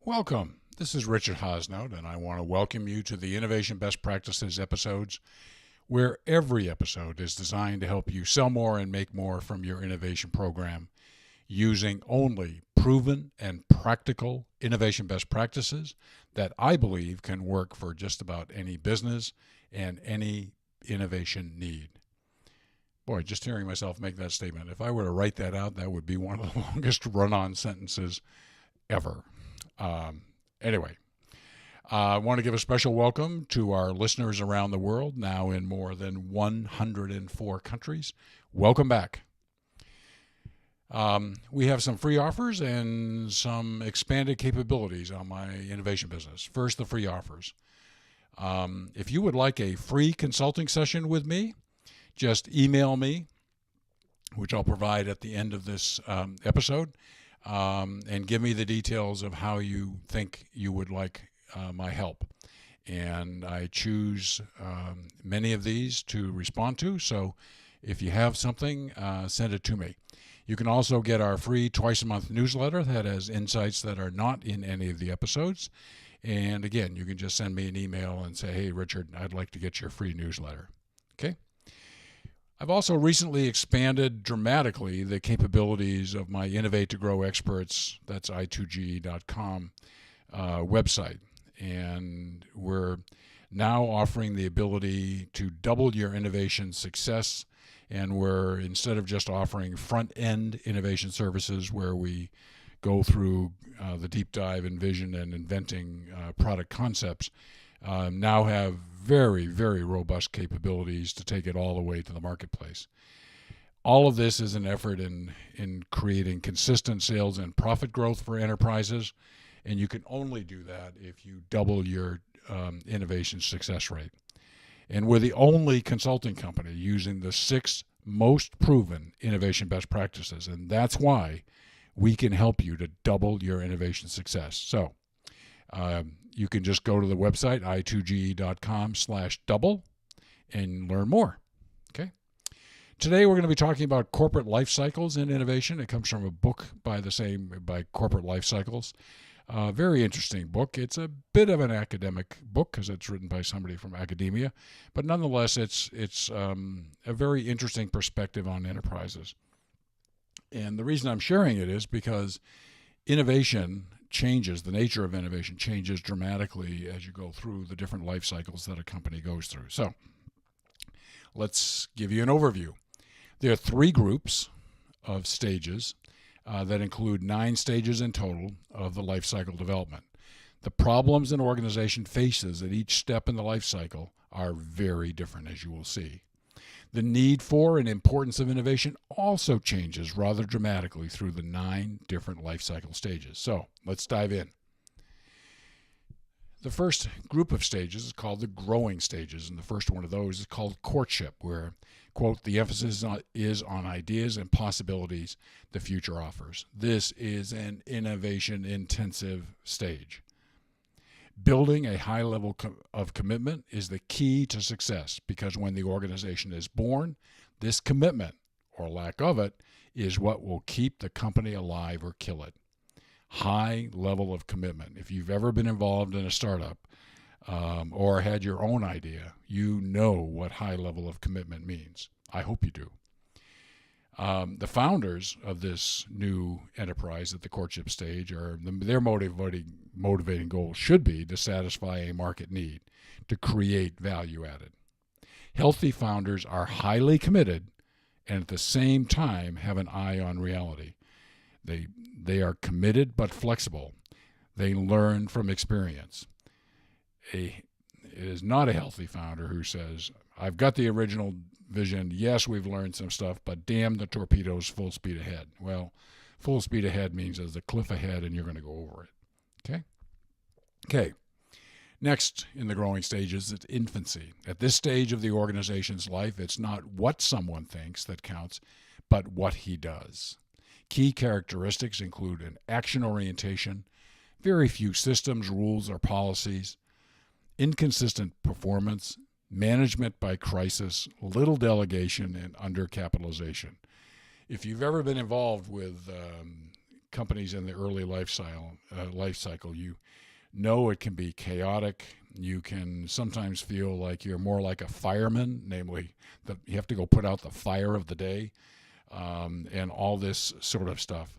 Welcome. This is Richard Hosnout, and I want to welcome you to the Innovation Best Practices episodes, where every episode is designed to help you sell more and make more from your innovation program using only proven and practical innovation best practices that I believe can work for just about any business and any innovation need. Boy, just hearing myself make that statement, if I were to write that out, that would be one of the longest run-on sentences ever. Anyway, I want to give a special welcome to our listeners around the world, now in more than 104 countries. Welcome back. We have some free offers and some expanded capabilities on my innovation business. First, the free offers. If you would like a free consulting session with me, just email me, which I'll provide at the end of this episode. And give me the details of how you think you would like my help. And I choose many of these to respond to. So if you have something, send it to me. You can also get our free twice-a-month newsletter that has insights that are not in any of the episodes. And again, you can just send me an email and say, hey, Richard, I'd like to get your free newsletter. Okay? I've also recently expanded dramatically the capabilities of my Innovate to Grow Experts, that's i2ge.com website. And we're now offering the ability to double your innovation success. And we're, instead of just offering front-end innovation services where we go through the deep dive in vision and inventing product concepts, now have very, very robust capabilities to take it all the way to the marketplace. All of this is an effort in creating consistent sales and profit growth for enterprises, and you can only do that if you double your innovation success rate. And we're the only consulting company using the 6 most proven innovation best practices, and that's why we can help you to double your innovation success. So you can just go to the website, i2ge.com/double, and learn more. Okay. Today we're going to be talking about corporate life cycles in innovation. It comes from a book by Corporate Lifecycles. Very interesting book. It's a bit of an academic book because it's written by somebody from academia, but nonetheless, it's a very interesting perspective on enterprises. And the reason I'm sharing it is because innovation changes, the nature of innovation changes dramatically as you go through the different life cycles that a company goes through. So let's give you an overview. There are 3 groups of stages that include 9 stages in total of the life cycle development. The problems an organization faces at each step in the life cycle are very different, as you will see. The need for and importance of innovation also changes rather dramatically through the 9 different life cycle stages. So let's dive in. The first group of stages is called the growing stages, and the first one of those is called courtship, where, quote, the emphasis is on ideas and possibilities the future offers. This is an innovation-intensive stage. Building a high level of commitment is the key to success because when the organization is born, this commitment, or lack of it, is what will keep the company alive or kill it. High level of commitment. If you've ever been involved in a startup or had your own idea, you know what high level of commitment means. I hope you do. The founders of this new enterprise at the courtship stage their motivating goal should be to satisfy a market need, to create value added. Healthy founders are highly committed and at the same time have an eye on reality. They are committed but flexible. They learn from experience. It is not a healthy founder who says, I've got the original vision. Yes, we've learned some stuff, but damn the torpedoes, full speed ahead. Well, full speed ahead means there's a cliff ahead and you're going to go over it. Okay. Next in the growing stages, it's infancy. At this stage of the organization's life, it's not what someone thinks that counts, but what he does. Key characteristics include an action orientation, very few systems, rules, or policies, inconsistent performance, management by crisis, little delegation, and undercapitalization. If you've ever been involved with companies in the early life cycle, you know it can be chaotic. You can sometimes feel like you're more like a fireman, namely that you have to go put out the fire of the day, and all this sort of stuff.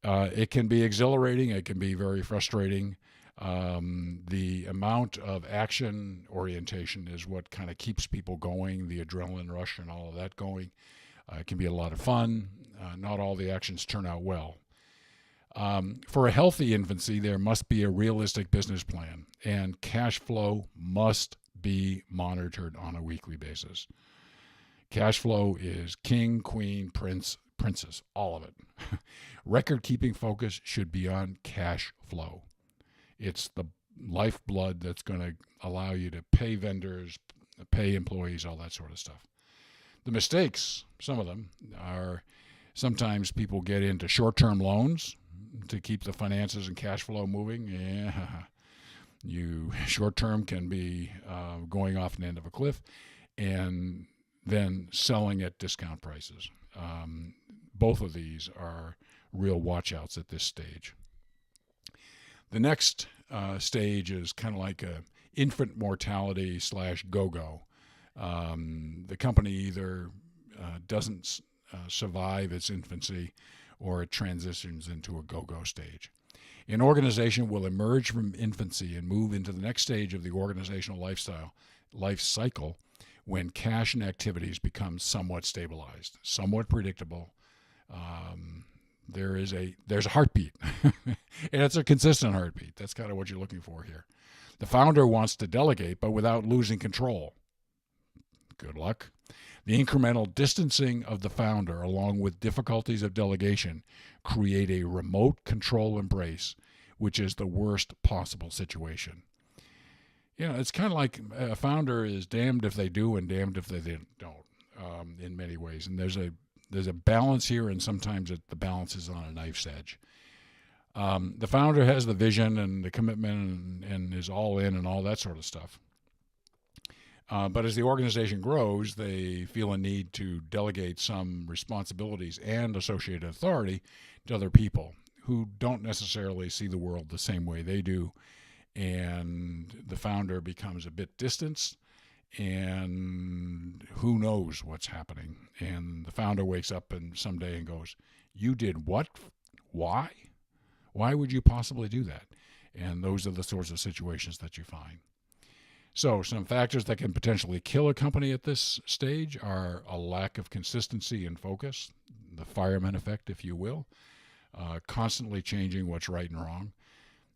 It can be exhilarating. It can be very frustrating. The amount of action orientation is what kind of keeps people going, the adrenaline rush and all of that going. It can be a lot of fun. Not all the actions turn out well. For a healthy infancy, there must be a realistic business plan, and cash flow must be monitored on a weekly basis. Cash flow is king, queen, prince, princess, all of it. Record-keeping focus should be on cash flow. It's the lifeblood that's going to allow you to pay vendors, pay employees, all that sort of stuff. The mistakes, some of them, are sometimes people get into short-term loans to keep the finances and cash flow moving. Yeah, short-term can be going off the end of a cliff and then selling at discount prices. Both of these are real watch-outs at this stage. The next stage is kind of like a infant mortality / gogo. The company either doesn't survive its infancy, or it transitions into a go-go stage. An organization will emerge from infancy and move into the next stage of the organizational life cycle when cash and activities become somewhat stabilized, somewhat predictable. There's a heartbeat, and it's a consistent heartbeat. That's kind of what you're looking for here. The founder wants to delegate, but without losing control. Good luck. The incremental distancing of the founder, along with difficulties of delegation, create a remote control embrace, which is the worst possible situation. It's kind of like a founder is damned if they do and damned if they don't, in many ways. And there's a balance here, and sometimes the balance is on a knife's edge. The founder has the vision and the commitment and is all in and all that sort of stuff. But as the organization grows, they feel a need to delegate some responsibilities and associated authority to other people who don't necessarily see the world the same way they do. And the founder becomes a bit distanced, and who knows what's happening. And the founder wakes up someday and goes, "You did what? Why? Why would you possibly do that?" And those are the sorts of situations that you find. So some factors that can potentially kill a company at this stage are a lack of consistency and focus, the fireman effect, if you will, constantly changing what's right and wrong.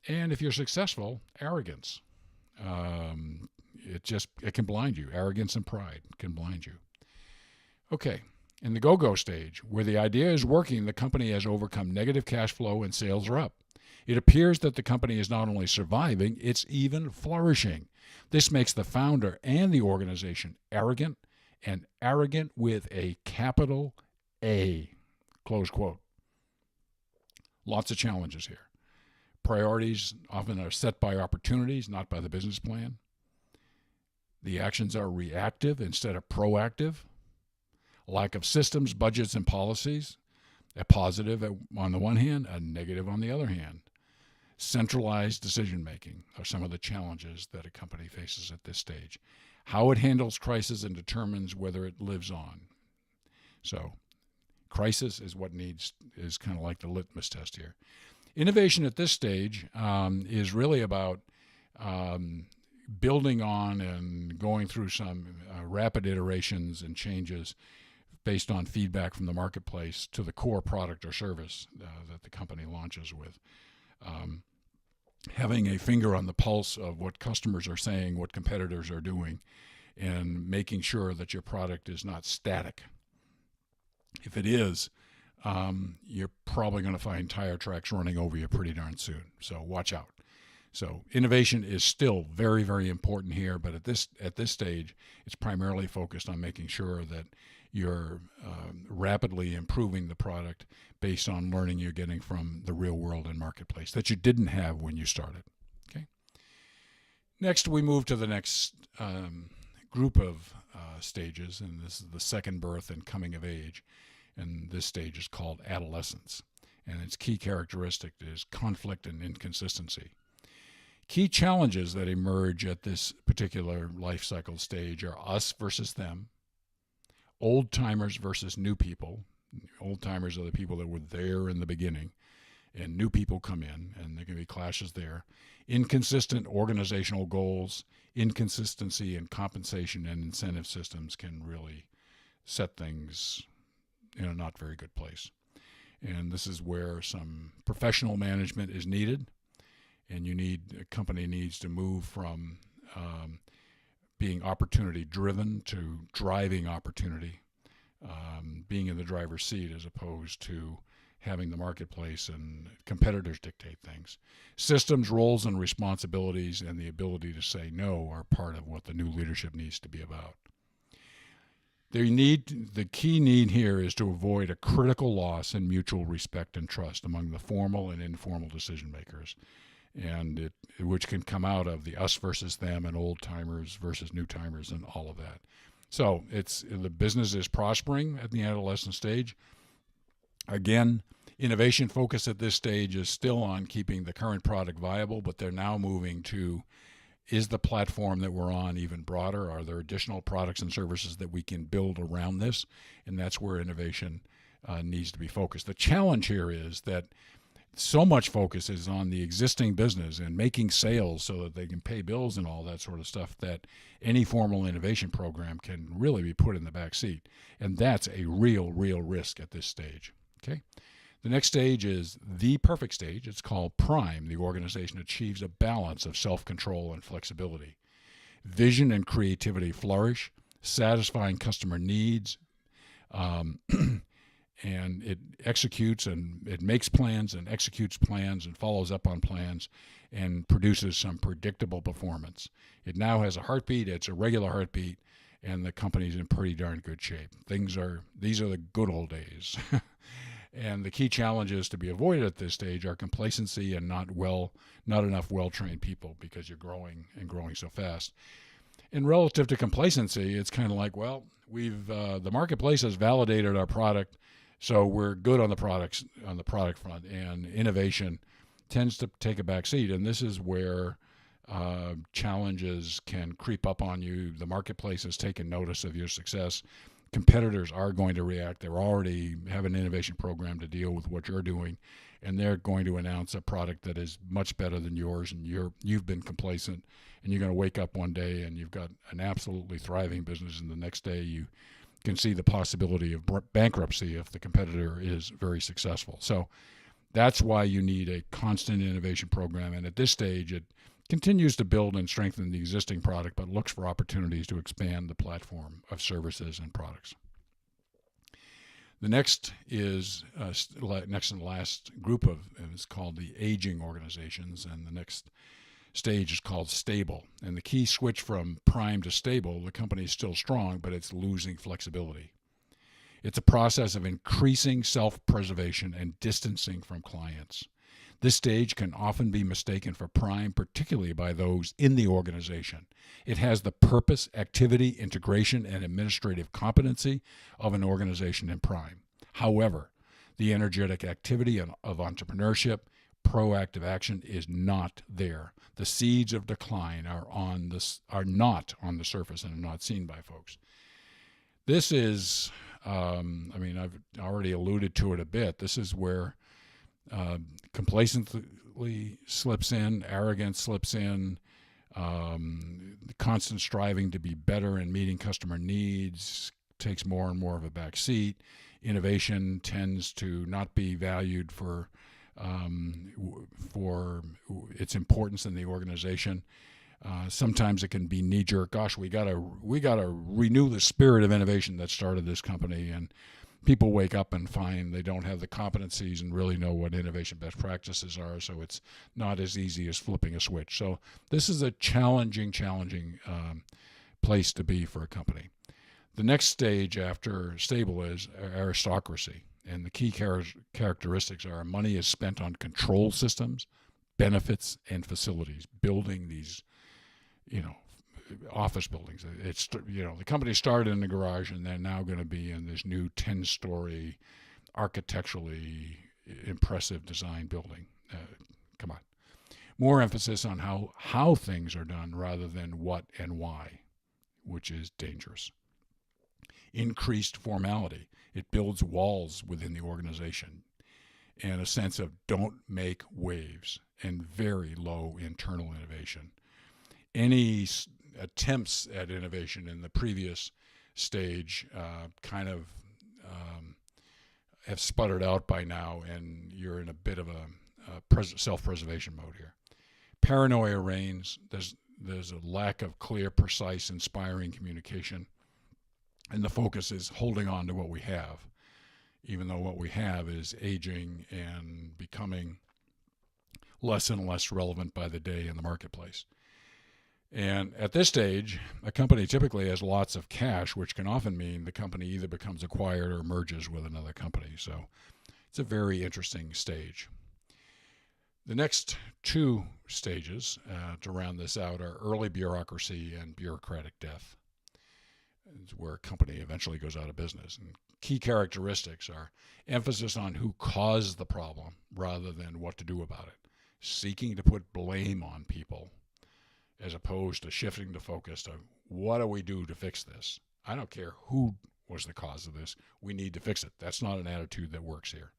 And if you're successful, arrogance. It can blind you. Arrogance and pride can blind you. Okay, in the go-go stage, where the idea is working, the company has overcome negative cash flow and sales are up. It appears that the company is not only surviving, it's even flourishing. This makes the founder and the organization arrogant, and arrogant with a capital A, close quote. Lots of challenges here. Priorities often are set by opportunities, not by the business plan. The actions are reactive instead of proactive. Lack of systems, budgets, and policies. A positive on the one hand, a negative on the other hand. Centralized decision-making are some of the challenges that a company faces at this stage. How it handles crisis and determines whether it lives on. So, crisis is is kind of like the litmus test here. Innovation at this stage is really about building on and going through some rapid iterations and changes based on feedback from the marketplace to the core product or service that the company launches with. Having a finger on the pulse of what customers are saying, what competitors are doing, and making sure that your product is not static. If it is, you're probably going to find tire tracks running over you pretty darn soon. So watch out. So innovation is still very, very important here, but at this stage, it's primarily focused on making sure that you're rapidly improving the product based on learning you're getting from the real world and marketplace that you didn't have when you started. Okay. Next, we move to the next group of stages, and this is the second birth and coming of age. And this stage is called adolescence. and its key characteristic is conflict and inconsistency. Key challenges that emerge at this particular life cycle stage are us versus them, old timers versus new people. Old timers are the people that were there in the beginning, and new people come in, and there can be clashes there. Inconsistent organizational goals, inconsistency in compensation and incentive systems can really set things in a not very good place. And this is where some professional management is needed, and a company needs to move from being opportunity driven to driving opportunity, being in the driver's seat as opposed to having the marketplace and competitors dictate things. Systems, roles, and responsibilities and the ability to say no are part of what the new leadership needs to be about. The key need here is to avoid a critical loss in mutual respect and trust among the formal and informal decision makers, and which can come out of the us versus them and old timers versus new timers and all of that. So the business is prospering at the adolescent stage. Again, innovation focus at this stage is still on keeping the current product viable, but they're now moving to, is the platform that we're on even broader? Are there additional products and services that we can build around this? And that's where innovation needs to be focused. The challenge here is that so much focus is on the existing business and making sales so that they can pay bills and all that sort of stuff, that any formal innovation program can really be put in the back seat. And that's a real risk at this stage. Okay. The next stage is the perfect stage. It's called Prime. The organization achieves a balance of self-control and flexibility. Vision and creativity flourish, satisfying customer needs, and it executes and it makes plans and executes plans and follows up on plans and produces some predictable performance. It now has a heartbeat. It's a regular heartbeat, and the company's in pretty darn good shape. These are the good old days. And the key challenges to be avoided at this stage are complacency and not enough well-trained people, because you're growing so fast. And relative to complacency, it's kind of like, well, the marketplace has validated our product, so we're good on the product front, and innovation tends to take a back seat. And this is where challenges can creep up on you. The marketplace has taken notice of your success. Competitors are going to react. They already have an innovation program to deal with what you're doing, and they're going to announce a product that is much better than yours, and you've been complacent, and you're going to wake up one day and you've got an absolutely thriving business, and the next day you can see the possibility of bankruptcy if the competitor is very successful. So that's why you need a constant innovation program, and at this stage it continues to build and strengthen the existing product, but looks for opportunities to expand the platform of services and products. The next is next and last group is called the aging organizations, and the next stage is called stable. And the key switch from prime to stable, the company is still strong, but it's losing flexibility. It's a process of increasing self-preservation and distancing from clients. This stage can often be mistaken for prime, particularly by those in the organization. It has the purpose, activity, integration, and administrative competency of an organization in prime. However, the energetic activity of entrepreneurship, proactive action is not there. The seeds of decline are not on the surface and are not seen by folks. This is, I've already alluded to it a bit. This is where complacency slips in, arrogance slips in, constant striving to be better and meeting customer needs takes more and more of a back seat. Innovation tends to not be valued for its importance in the organization. Sometimes it can be knee-jerk. Gosh, we gotta renew the spirit of innovation that started this company, and people wake up and find they don't have the competencies and really know what innovation best practices are, so it's not as easy as flipping a switch. So this is a challenging place to be for a company. The next stage after stable is aristocracy, and the key characteristics are money is spent on control systems, benefits, and facilities, building these, office buildings. It's, the company started in the garage, and they're now going to be in this new 10-story, architecturally impressive design building. Come on. More emphasis on how things are done rather than what and why, which is dangerous. Increased formality. It builds walls within the organization and a sense of don't make waves and very low internal innovation. Any attempts at innovation in the previous stage have sputtered out by now, and you're in a bit of a self-preservation mode here. Paranoia reigns. There's a lack of clear, precise, inspiring communication, and the focus is holding on to what we have, even though what we have is aging and becoming less and less relevant by the day in the marketplace. And at this stage, a company typically has lots of cash, which can often mean the company either becomes acquired or merges with another company. So it's a very interesting stage. The next two stages to round this out are early bureaucracy and bureaucratic death. It's where a company eventually goes out of business. And key characteristics are emphasis on who caused the problem rather than what to do about it. Seeking to put blame on people as opposed to shifting the focus to what do we do to fix this? I don't care who was the cause of this. We need to fix it. That's not an attitude that works here.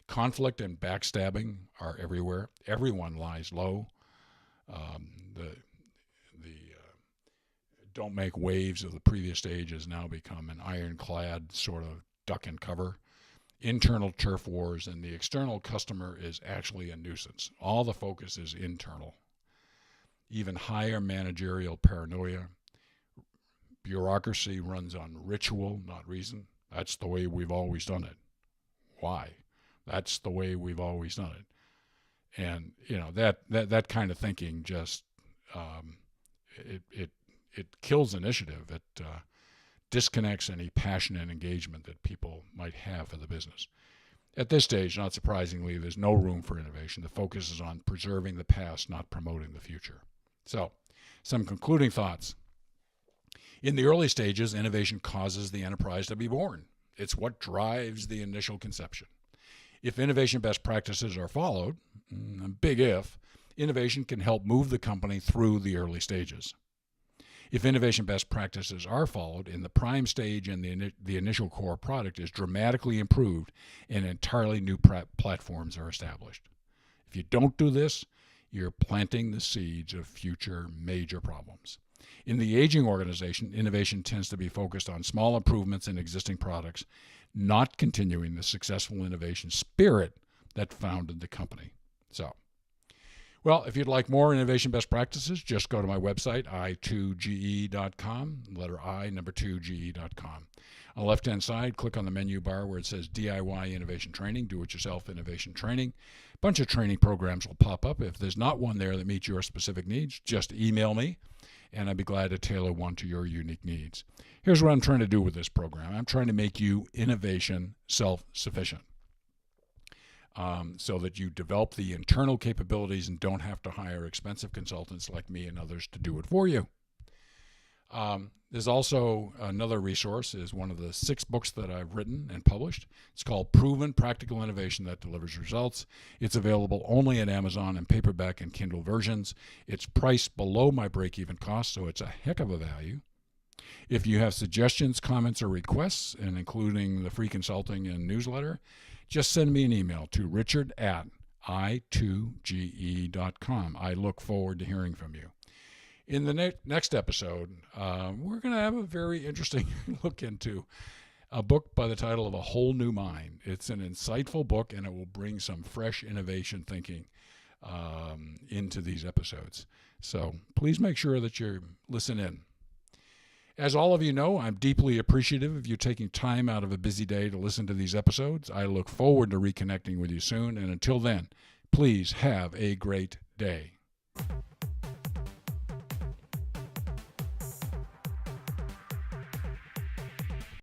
Conflict and backstabbing are everywhere. Everyone lies low. The don't make waves of the previous stage has now become an ironclad sort of duck and cover. Internal turf wars, and the external customer is actually a nuisance. All the focus is internal. Even higher managerial paranoia. Bureaucracy runs on ritual, not reason. That's the way we've always done it. Why? That's the way we've always done it. And that kind of thinking just it kills initiative. It disconnects any passion and engagement that people might have for the business. At this stage, not surprisingly, there's no room for innovation. The focus is on preserving the past, not promoting the future. So, some concluding thoughts. In the early stages, innovation causes the enterprise to be born. It's what drives the initial conception. If innovation best practices are followed, a big if, innovation can help move the company through the early stages. If innovation best practices are followed in the prime stage and the initial core product is dramatically improved and entirely new platforms are established. If you don't do this, you're planting the seeds of future major problems. In the aging organization, innovation tends to be focused on small improvements in existing products, not continuing the successful innovation spirit that founded the company. So, well, if you'd like more innovation best practices, just go to my website, i2ge.com, letter I, number 2ge.com. On the left-hand side, click on the menu bar where it says DIY Innovation Training, Do-It-Yourself Innovation Training. A bunch of training programs will pop up. If there's not one there that meets your specific needs, just email me, and I'd be glad to tailor one to your unique needs. Here's what I'm trying to do with this program. I'm trying to make you innovation self-sufficient. So that you develop the internal capabilities and don't have to hire expensive consultants like me and others to do it for you. There's also another resource, is one of the 6 books that I've written and published. It's called Proven Practical Innovation That Delivers Results. It's available only at Amazon in paperback and Kindle versions. It's priced below my break-even cost, so it's a heck of a value. If you have suggestions, comments, or requests, and including the free consulting and newsletter, just send me an email to richard@i2ge.com. I look forward to hearing from you. In the next episode, we're going to have a very interesting look into a book by the title of A Whole New Mind. It's an insightful book, and it will bring some fresh innovation thinking into these episodes. So please make sure that you listen in. As all of you know, I'm deeply appreciative of you taking time out of a busy day to listen to these episodes. I look forward to reconnecting with you soon, and until then, please have a great day.